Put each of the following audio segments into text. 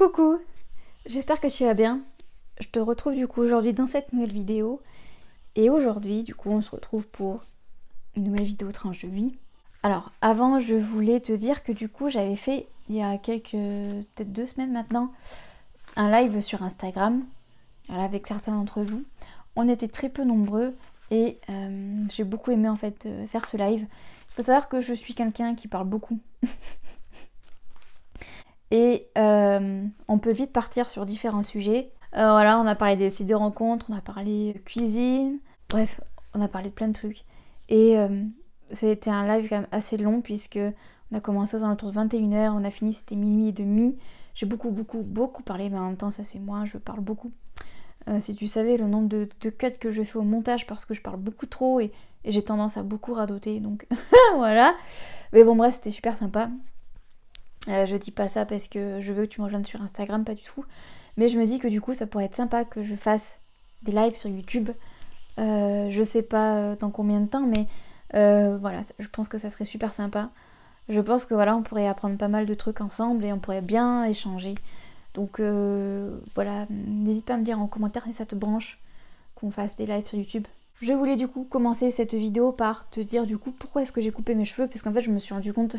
Coucou, j'espère que tu vas bien. Je te retrouve du coup aujourd'hui dans cette nouvelle vidéo. Et aujourd'hui, du coup, on se retrouve pour une nouvelle vidéo tranche de vie. Alors, avant, je voulais te dire que du coup, j'avais fait, il y a peut-être 2 semaines maintenant, un live sur Instagram, voilà, avec certains d'entre vous. On était très peu nombreux et j'ai beaucoup aimé en fait faire ce live. Il faut savoir que je suis quelqu'un qui parle beaucoup. Et on peut vite partir sur différents sujets. Voilà, on a parlé des sites de rencontres, on a parlé cuisine, bref, on a parlé de plein de trucs. Et c'était un live quand même assez long puisque on a commencé aux alentours de 21h, on a fini, c'était minuit et demi. J'ai beaucoup parlé, mais en même temps ça c'est moi, je parle beaucoup. Si tu savais le nombre de cuts que je fais au montage parce que je parle beaucoup trop et j'ai tendance à beaucoup radoter, donc voilà. Mais bon bref, c'était super sympa. Je dis pas ça parce que je veux que tu me rejoignes sur Instagram, pas du tout. Mais je me dis que du coup ça pourrait être sympa que je fasse des lives sur YouTube. Je sais pas dans combien de temps, mais voilà, je pense que ça serait super sympa. Je pense que voilà, on pourrait apprendre pas mal de trucs ensemble et on pourrait bien échanger. Donc voilà, n'hésite pas à me dire en commentaire si ça te branche qu'on fasse des lives sur YouTube. Je voulais du coup commencer cette vidéo par te dire du coup pourquoi est-ce que j'ai coupé mes cheveux, parce qu'en fait je me suis rendu compte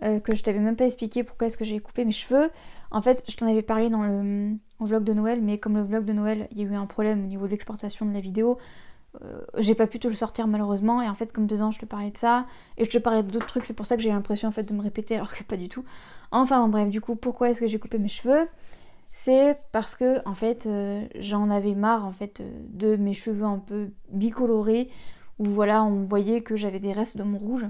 que je t'avais même pas expliqué pourquoi est-ce que j'ai coupé mes cheveux. En fait, je t'en avais parlé dans le vlog de Noël, mais comme le vlog de Noël, il y a eu un problème au niveau de l'exportation de la vidéo, j'ai pas pu te le sortir malheureusement, et en fait comme dedans je te parlais de ça, et je te parlais d'autres trucs, c'est pour ça que j'ai l'impression en fait de me répéter alors que pas du tout. Enfin bon, bref, du coup, pourquoi est-ce que j'ai coupé mes cheveux? C'est parce que en fait j'en avais marre en fait de mes cheveux un peu bicolorés, où voilà, on voyait que j'avais des restes de mon rouge.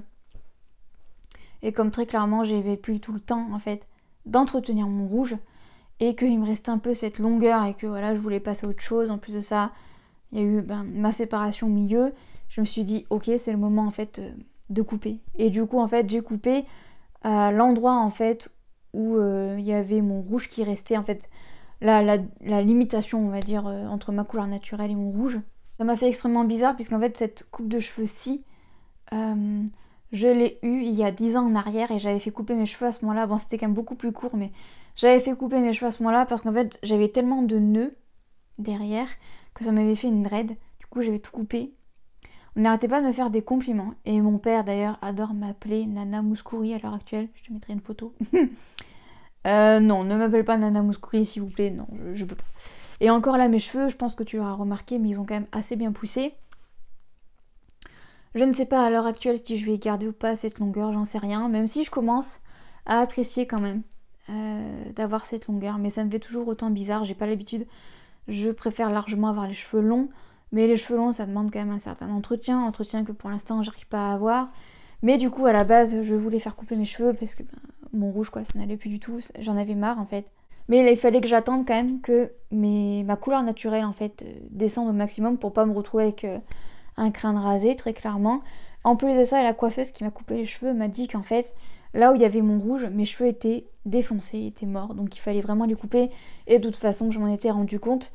Et comme très clairement j'avais plus tout le temps en fait d'entretenir mon rouge et qu'il me restait un peu cette longueur et que voilà je voulais passer à autre chose. En plus de ça, il y a eu ma séparation au milieu. Je me suis dit ok, c'est le moment en fait de couper. Et du coup en fait j'ai coupé à l'endroit en fait où il y avait mon rouge qui restait, en fait la limitation on va dire entre ma couleur naturelle et mon rouge. Ça m'a fait extrêmement bizarre puisqu'en fait cette coupe de cheveux-ci je l'ai eu il y a 10 ans en arrière et j'avais fait couper mes cheveux à ce moment-là. Bon, c'était quand même beaucoup plus court, mais j'avais fait couper mes cheveux à ce moment-là parce qu'en fait, j'avais tellement de nœuds derrière que ça m'avait fait une dread. Du coup, j'avais tout coupé. On n'arrêtait pas de me faire des compliments. Et mon père, d'ailleurs, adore m'appeler Nana Mouskouri à l'heure actuelle. Je te mettrai une photo. Non, ne m'appelle pas Nana Mouskouri, s'il vous plaît. Non, je peux pas. Et encore là, mes cheveux, je pense que tu l'auras remarqué, mais ils ont quand même assez bien poussé. Je ne sais pas à l'heure actuelle si je vais garder ou pas cette longueur, j'en sais rien, même si je commence à apprécier quand même d'avoir cette longueur, mais ça me fait toujours autant bizarre, j'ai pas l'habitude. Je préfère largement avoir les cheveux longs, mais les cheveux longs ça demande quand même un certain entretien que pour l'instant j'arrive pas à avoir. Mais du coup à la base je voulais faire couper mes cheveux parce que mon rouge quoi, ça n'allait plus du tout, j'en avais marre en fait. Mais là, il fallait que j'attende quand même que ma couleur naturelle en fait descende au maximum pour pas me retrouver avec un crâne rasé très clairement. En plus de ça, la coiffeuse qui m'a coupé les cheveux m'a dit qu'en fait là où il y avait mon rouge, mes cheveux étaient défoncés, étaient morts, donc il fallait vraiment les couper. Et de toute façon je m'en étais rendu compte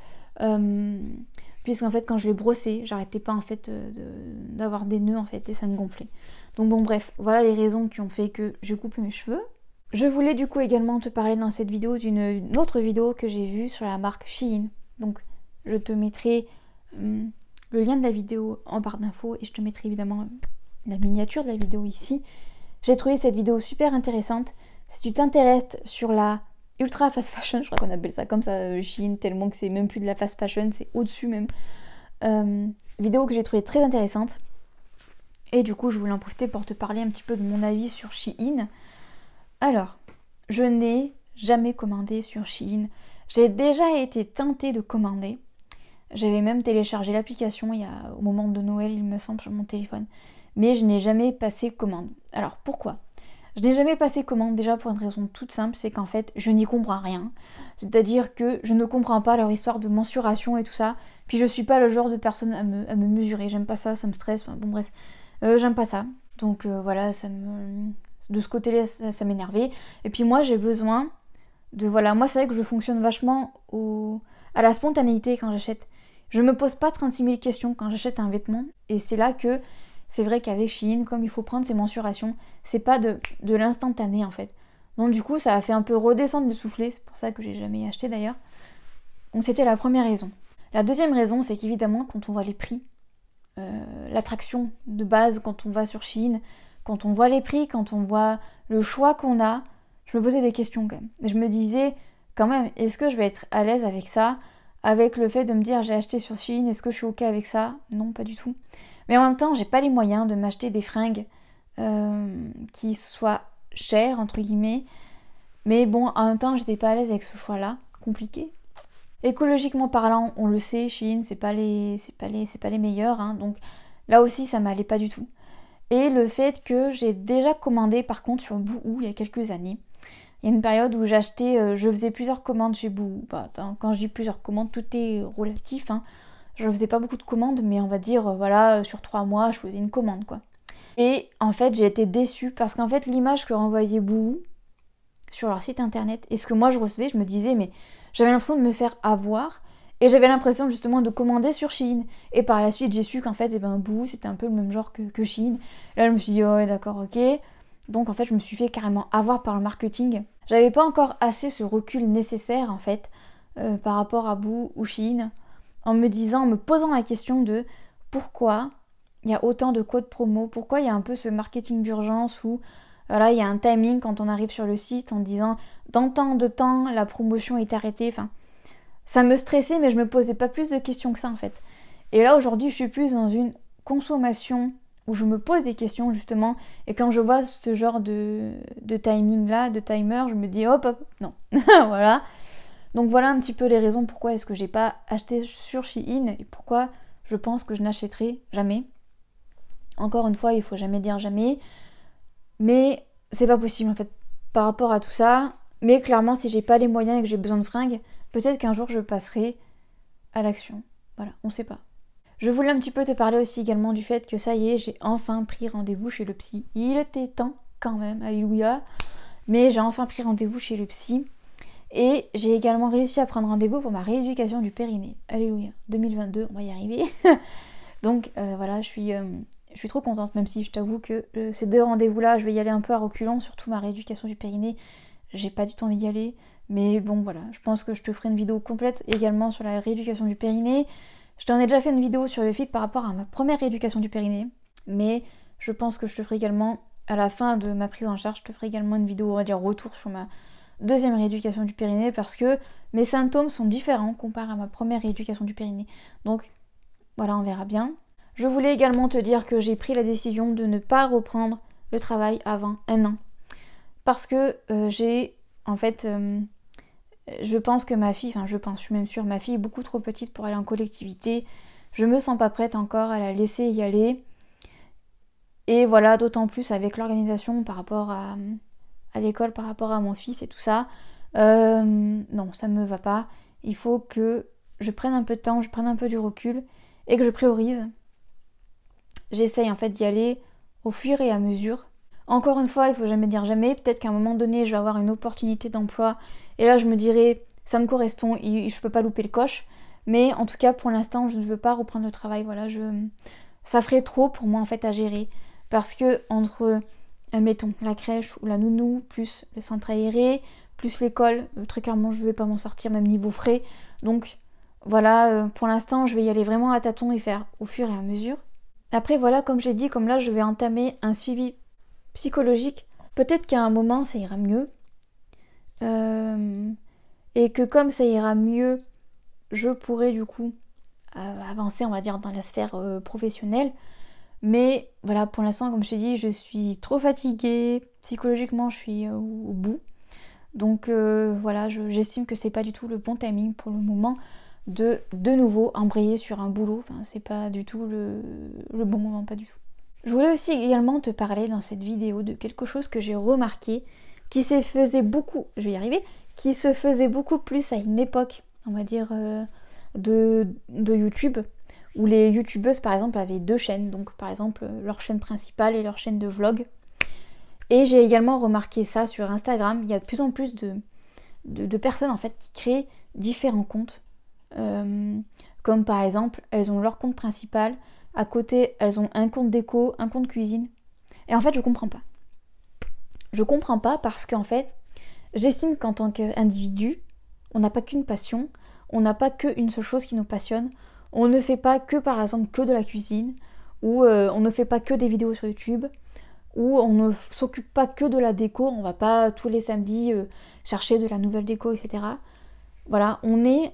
puisqu'en fait quand je les brossais j'arrêtais pas en fait d'avoir des nœuds en fait et ça me gonflait. Donc bon bref, voilà les raisons qui ont fait que j'ai coupé mes cheveux. Je voulais du coup également te parler dans cette vidéo d'une autre vidéo que j'ai vue sur la marque Shein. Donc je te mettrai le lien de la vidéo en barre d'infos et je te mettrai évidemment la miniature de la vidéo ici. J'ai trouvé cette vidéo super intéressante. Si tu t'intéresses sur la ultra fast fashion, je crois qu'on appelle ça comme ça, Shein, tellement que c'est même plus de la fast fashion, c'est au-dessus même. Vidéo que j'ai trouvée très intéressante. Et du coup je voulais en profiter pour te parler un petit peu de mon avis sur Shein. Alors, je n'ai jamais commandé sur Shein. J'ai déjà été tentée de commander. J'avais même téléchargé l'application au moment de Noël, il me semble, sur mon téléphone. Mais je n'ai jamais passé commande. Alors, pourquoi? Je n'ai jamais passé commande déjà pour une raison toute simple, c'est qu'en fait, je n'y comprends rien. C'est-à-dire que je ne comprends pas leur histoire de mensuration et tout ça. Puis je suis pas le genre de personne à me mesurer. J'aime pas ça, ça me stresse. Enfin, bon bref, j'aime pas ça. Donc voilà, de ce côté-là, ça m'énervait. Et puis moi, j'ai besoin de... Voilà, moi, c'est vrai que je fonctionne vachement à la spontanéité quand j'achète. Je me pose pas 36 000 questions quand j'achète un vêtement. Et c'est là que c'est vrai qu'avec Shein, comme il faut prendre ses mensurations, c'est pas de l'instantané en fait. Donc du coup, ça a fait un peu redescendre le soufflet, c'est pour ça que j'ai jamais acheté d'ailleurs. Donc c'était la première raison. La deuxième raison, c'est qu'évidemment, quand on voit les prix, l'attraction de base quand on va sur Shein, quand on voit les prix, quand on voit le choix qu'on a, je me posais des questions quand même. Et je me disais, quand même, est-ce que je vais être à l'aise avec ça, avec le fait de me dire j'ai acheté sur Shein, est-ce que je suis ok avec ça? Non, pas du tout. Mais en même temps, j'ai pas les moyens de m'acheter des fringues qui soient chères, entre guillemets. Mais bon, en même temps, j'étais pas à l'aise avec ce choix-là, compliqué. Écologiquement parlant, on le sait, Shein, c'est pas les meilleurs, hein, donc là aussi, ça m'allait pas du tout. Et le fait que j'ai déjà commandé, par contre, sur Boohoo il y a quelques années. Il y a une période où j'achetais, je faisais plusieurs commandes chez Boohoo. Bah, quand je dis plusieurs commandes, tout est relatif, hein. Je faisais pas beaucoup de commandes, mais on va dire, voilà, sur 3 mois, je faisais une commande, quoi. Et en fait, j'ai été déçue parce qu'en fait, l'image que renvoyait Boohoo sur leur site internet et ce que moi je recevais, je me disais, mais j'avais l'impression de me faire avoir et j'avais l'impression justement de commander sur Shein. Et par la suite, j'ai su qu'en fait, Boohoo, c'était un peu le même genre que Shein. Là, je me suis dit, oh, ouais, d'accord, ok. Donc en fait, je me suis fait carrément avoir par le marketing. J'avais pas encore assez ce recul nécessaire en fait par rapport à Boohoo ou Shein, en me posant la question de pourquoi il y a autant de codes promo, pourquoi il y a un peu ce marketing d'urgence où voilà, il y a un timing quand on arrive sur le site en disant dans tant de temps la promotion est arrêtée. Enfin, ça me stressait, mais je me posais pas plus de questions que ça en fait. Et là aujourd'hui, je suis plus dans une consommation où je me pose des questions justement. Et quand je vois ce genre de timing là, de timer, je me dis hop hop, non, voilà. Donc voilà un petit peu les raisons pourquoi est-ce que j'ai pas acheté sur Shein et pourquoi je pense que je n'achèterai jamais. Encore une fois, il faut jamais dire jamais. Mais c'est pas possible en fait par rapport à tout ça. Mais clairement, si j'ai pas les moyens et que j'ai besoin de fringues, peut-être qu'un jour je passerai à l'action. Voilà, on sait pas. Je voulais un petit peu te parler aussi également du fait que ça y est, j'ai enfin pris rendez-vous chez le psy. Il était temps quand même, alléluia. Mais j'ai enfin pris rendez-vous chez le psy. Et j'ai également réussi à prendre rendez-vous pour ma rééducation du périnée. Alléluia. 2022, on va y arriver. Donc voilà, je suis trop contente, même si je t'avoue que ces 2 rendez-vous-là, je vais y aller un peu à reculons, surtout ma rééducation du périnée. J'ai pas du tout envie d'y aller. Mais bon, voilà, je pense que je te ferai une vidéo complète également sur la rééducation du périnée. Je t'en ai déjà fait une vidéo sur le fit par rapport à ma première rééducation du périnée. Mais je pense que je te ferai également, à la fin de ma prise en charge, je te ferai également une vidéo, on va dire, retour sur ma deuxième rééducation du périnée parce que mes symptômes sont différents comparé à ma première rééducation du périnée. Donc voilà, on verra bien. Je voulais également te dire que j'ai pris la décision de ne pas reprendre le travail avant 1 an. Parce que j'ai, en fait, je pense que ma fille, je suis même sûre, ma fille est beaucoup trop petite pour aller en collectivité. Je me sens pas prête encore à la laisser y aller. Et voilà, d'autant plus avec l'organisation par rapport à l'école, par rapport à mon fils et tout ça. Non, ça me va pas. Il faut que je prenne un peu de temps, je prenne un peu du recul et que je priorise. J'essaye en fait d'y aller au fur et à mesure. Encore une fois, il faut jamais dire jamais. Peut-être qu'à un moment donné, je vais avoir une opportunité d'emploi et là, je me dirai, ça me correspond, je peux pas louper le coche. Mais en tout cas, pour l'instant, je ne veux pas reprendre le travail. Voilà, ça ferait trop pour moi en fait à gérer. Parce que entre, admettons, la crèche ou la nounou, plus le centre aéré, plus l'école, très clairement, je ne vais pas m'en sortir, même niveau frais. Donc voilà, pour l'instant, je vais y aller vraiment à tâtons et faire au fur et à mesure. Après, voilà, comme j'ai dit, comme là, je vais entamer un suivi psychologique. Peut-être qu'à un moment, ça ira mieux. Et que comme ça ira mieux, je pourrai du coup avancer, on va dire, dans la sphère professionnelle. Mais voilà, pour l'instant, comme je t'ai dit, je suis trop fatiguée. Psychologiquement, je suis au bout. Donc voilà, j'estime que c'est pas du tout le bon timing pour le moment de nouveau embrayer sur un boulot. Enfin, c'est pas du tout le bon moment, pas du tout. Je voulais aussi également te parler dans cette vidéo de quelque chose que j'ai remarqué qui se faisait beaucoup, je vais y arriver, qui se faisait beaucoup plus à une époque, on va dire, de YouTube, où les youtubeuses par exemple avaient 2 chaînes, donc par exemple leur chaîne principale et leur chaîne de vlog. Et j'ai également remarqué ça sur Instagram, il y a de plus en plus de personnes en fait qui créent différents comptes. Comme par exemple, elles ont leur compte principal, à côté elles ont un compte déco, un compte cuisine. Et en fait je comprends pas. Je comprends pas parce qu'en fait, J'estime qu'en tant qu'individu, on n'a pas qu'une passion, on n'a pas qu'une seule chose qui nous passionne. On ne fait pas que, par exemple, que de la cuisine, ou on ne fait pas que des vidéos sur YouTube, ou on ne s'occupe pas que de la déco, on va pas tous les samedis chercher de la nouvelle déco, etc. Voilà, on est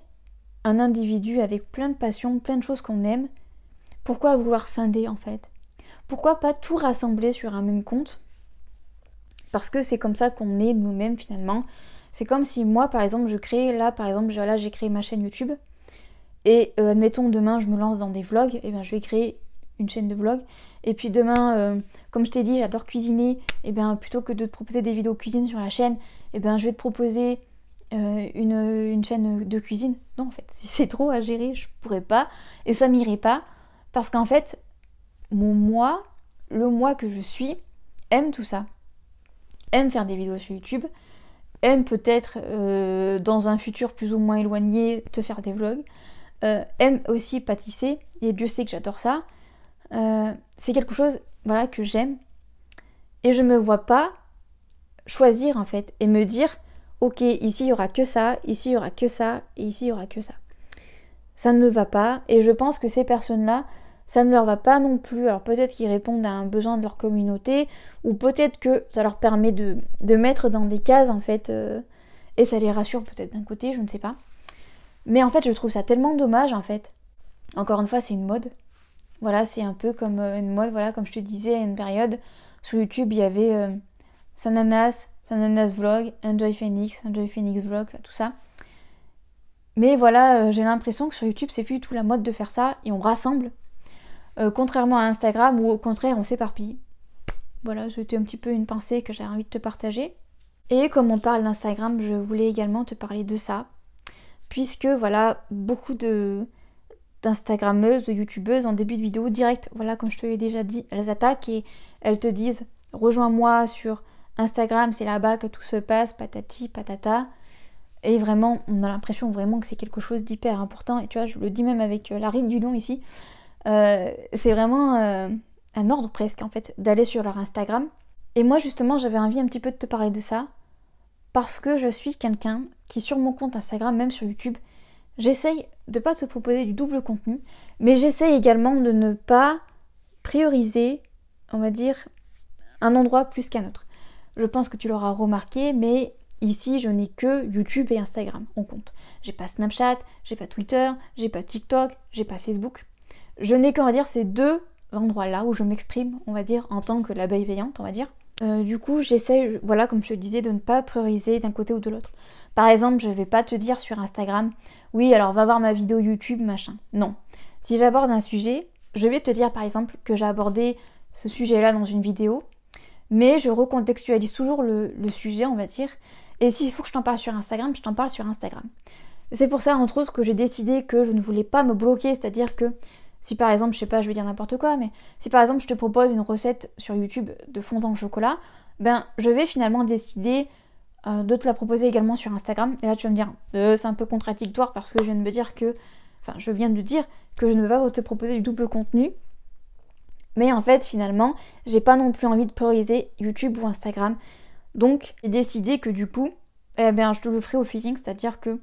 un individu avec plein de passions, plein de choses qu'on aime. Pourquoi vouloir scinder en fait? Pourquoi pas tout rassembler sur un même compte? Parce que c'est comme ça qu'on est nous-mêmes finalement. C'est comme si moi par exemple je crée, là par exemple là j'ai créé ma chaîne YouTube et admettons demain je me lance dans des vlogs, et bien je vais créer une chaîne de vlogs et puis demain comme je t'ai dit j'adore cuisiner, et bien plutôt que de te proposer des vidéos cuisine sur la chaîne, et bien je vais te proposer une chaîne de cuisine. Non en fait, si c'est trop à gérer je pourrais pas et ça m'irait pas parce qu'en fait mon moi, le moi que je suis aime tout ça, aime faire des vidéos sur YouTube, aime peut-être dans un futur plus ou moins éloigné te faire des vlogs, aime aussi pâtisser, et Dieu sait que j'adore ça. C'est quelque chose voilà, que j'aime, et je me vois pas choisir en fait, et me dire ok, ici il y aura que ça, ici il y aura que ça, et ici il y aura que ça. Ça ne me va pas, et je pense que ces personnes-là, ça ne leur va pas non plus. Alors peut-être qu'ils répondent à un besoin de leur communauté, ou peut-être que ça leur permet de mettre dans des cases en fait, et ça les rassure peut-être d'un côté, je ne sais pas. Mais en fait je trouve ça tellement dommage en fait. Encore une fois c'est une mode. Voilà, c'est un peu comme une mode, voilà, comme je te disais à une période, sur YouTube il y avait Sananas Vlog, Enjoy Phoenix Vlog, tout ça. Mais voilà, j'ai l'impression que sur YouTube c'est plus du tout la mode de faire ça, et on rassemble. Contrairement à Instagram où au contraire on s'éparpille. Voilà, c'était un petit peu une pensée que j'avais envie de te partager. Et comme on parle d'Instagram, je voulais également te parler de ça. Puisque voilà, beaucoup d'instagrammeuses, de youtubeuses en début de vidéo direct, voilà comme je te l'ai déjà dit, elles attaquent et elles te disent rejoins-moi sur Instagram, c'est là-bas que tout se passe, patati patata. Et vraiment, on a l'impression vraiment que c'est quelque chose d'hyper important. Et tu vois, je le dis même avec la ride du lion ici. C'est vraiment un ordre presque en fait d'aller sur leur Instagram. Et moi justement j'avais envie un petit peu de te parler de ça parce que je suis quelqu'un qui sur mon compte Instagram, même sur YouTube, j'essaye de pas te proposer du double contenu, mais j'essaye également de ne pas prioriser, on va dire, un endroit plus qu'un autre. Je pense que tu l'auras remarqué, mais ici je n'ai que YouTube et Instagram en compte. J'ai pas Snapchat, j'ai pas Twitter, j'ai pas TikTok, j'ai pas Facebook. Je n'ai qu'à dire ces deux endroits-là où je m'exprime, on va dire, en tant que l'abeille veillante, on va dire. Du coup, j'essaie, voilà, comme je te disais, de ne pas prioriser d'un côté ou de l'autre. Par exemple, je vais pas te dire sur Instagram, oui, alors va voir ma vidéo YouTube, machin. Non. Si j'aborde un sujet, je vais te dire par exemple que j'ai abordé ce sujet-là dans une vidéo, mais je recontextualise toujours le sujet, on va dire. Et s'il faut que je t'en parle sur Instagram, je t'en parle sur Instagram. C'est pour ça, entre autres, que j'ai décidé que je ne voulais pas me bloquer, c'est-à-dire que si par exemple, je sais pas, je vais dire n'importe quoi, mais si par exemple je te propose une recette sur YouTube de fondant au chocolat, ben je vais finalement décider de te la proposer également sur Instagram. Et là tu vas me dire, c'est un peu contradictoire parce que je viens de me dire que, enfin je viens de dire que je ne veux pas te proposer du double contenu. Mais en fait finalement, j'ai pas non plus envie de prioriser YouTube ou Instagram. Donc j'ai décidé que du coup, eh ben, je te le ferai au feeling, c'est-à-dire que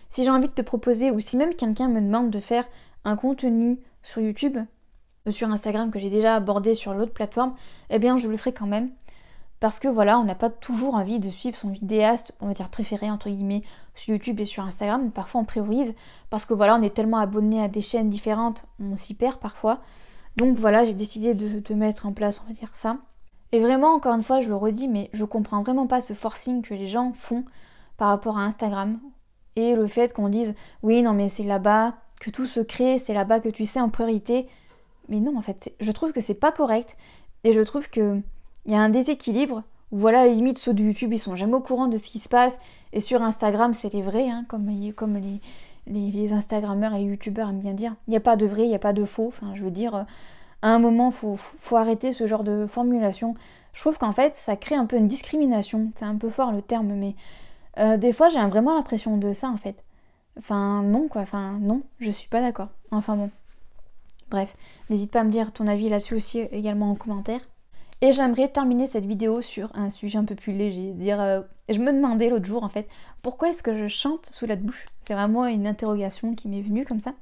si j'ai envie de te proposer, ou si même quelqu'un me demande de faire un contenu sur YouTube, sur Instagram que j'ai déjà abordé sur l'autre plateforme, eh bien je le ferai quand même. Parce que voilà, on n'a pas toujours envie de suivre son vidéaste, on va dire préféré entre guillemets, sur YouTube et sur Instagram. Parfois on priorise, parce que voilà, on est tellement abonné à des chaînes différentes, on s'y perd parfois. Donc voilà, j'ai décidé de mettre en place, on va dire ça. Et vraiment, encore une fois, je le redis, mais je comprends vraiment pas ce forcing que les gens font par rapport à Instagram. Et le fait qu'on dise, oui, non mais c'est là-bas que tout se crée, c'est là-bas que tu sais en priorité. Mais non, en fait, je trouve que c'est pas correct. Et je trouve que il y a un déséquilibre où voilà, à la limite, ceux de YouTube, ils sont jamais au courant de ce qui se passe. Et sur Instagram, c'est les vrais, hein, comme les Instagrammeurs et les YouTubeurs aiment bien dire. Il n'y a pas de vrai, il n'y a pas de faux. Enfin, je veux dire, à un moment, faut arrêter ce genre de formulation. Je trouve qu'en fait, ça crée un peu une discrimination. C'est un peu fort le terme, mais des fois, j'ai vraiment l'impression de ça, en fait. Enfin, non, quoi. Enfin, non, je suis pas d'accord. Enfin bon. Bref, n'hésite pas à me dire ton avis là-dessus aussi également en commentaire. Et j'aimerais terminer cette vidéo sur un sujet un peu plus léger. Je me demandais l'autre jour en fait, pourquoi est-ce que je chante sous la douche? C'est vraiment une interrogation qui m'est venue comme ça.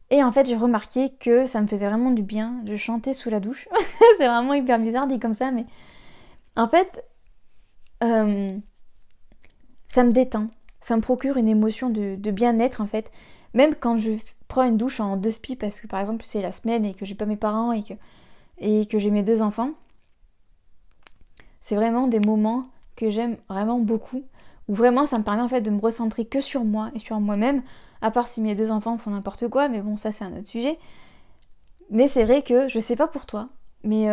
Et en fait j'ai remarqué que ça me faisait vraiment du bien de chanter sous la douche. C'est vraiment hyper bizarre dit comme ça, mais en fait ça me détend. Ça me procure une émotion de bien-être en fait. Même quand je prends une douche en 2 spi parce que par exemple c'est la semaine et que j'ai pas mes parents et que j'ai mes 2 enfants. C'est vraiment des moments que j'aime vraiment beaucoup. Où vraiment ça me permet en fait de me recentrer que sur moi et sur moi-même. À part si mes 2 enfants font n'importe quoi, mais bon ça c'est un autre sujet. Mais c'est vrai que, je sais pas pour toi, mais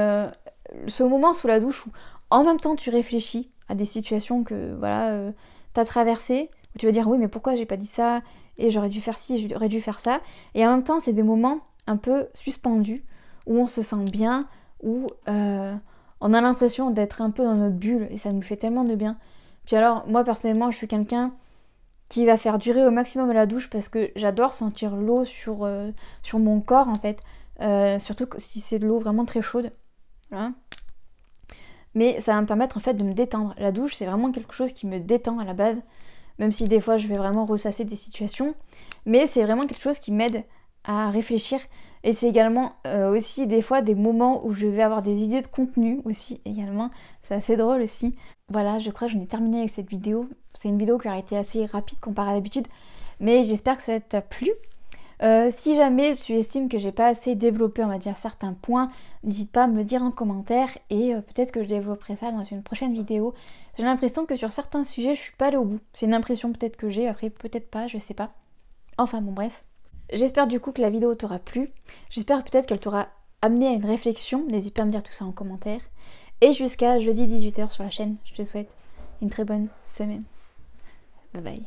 ce moment sous la douche où en même temps tu réfléchis à des situations que voilà t'as traversées, où tu vas dire oui mais pourquoi j'ai pas dit ça, et j'aurais dû faire ci, j'aurais dû faire ça, et en même temps c'est des moments un peu suspendus, où on se sent bien, où on a l'impression d'être un peu dans notre bulle, et ça nous fait tellement de bien. Puis alors moi personnellement je suis quelqu'un qui va faire durer au maximum la douche parce que j'adore sentir l'eau sur mon corps en fait, surtout si c'est de l'eau vraiment très chaude. Voilà. Mais ça va me permettre en fait de me détendre. La douche c'est vraiment quelque chose qui me détend à la base, même si des fois je vais vraiment ressasser des situations, mais c'est vraiment quelque chose qui m'aide à réfléchir. Et c'est également aussi des fois des moments où je vais avoir des idées de contenu aussi également. C'est assez drôle aussi. Voilà, je crois que j'en ai terminé avec cette vidéo. C'est une vidéo qui a été assez rapide comparée à d'habitude, mais j'espère que ça t'a plu. Si jamais tu estimes que j'ai pas assez développé, on va dire, certains points, n'hésite pas à me le dire en commentaire et peut-être que je développerai ça dans une prochaine vidéo. J'ai l'impression que sur certains sujets, je suis pas allée au bout. C'est une impression peut-être que j'ai, après peut-être pas, je sais pas. Enfin bon bref. J'espère du coup que la vidéo t'aura plu. J'espère peut-être qu'elle t'aura amené à une réflexion. N'hésite pas à me dire tout ça en commentaire. Et jusqu'à jeudi 18 h sur la chaîne, je te souhaite une très bonne semaine. Bye bye.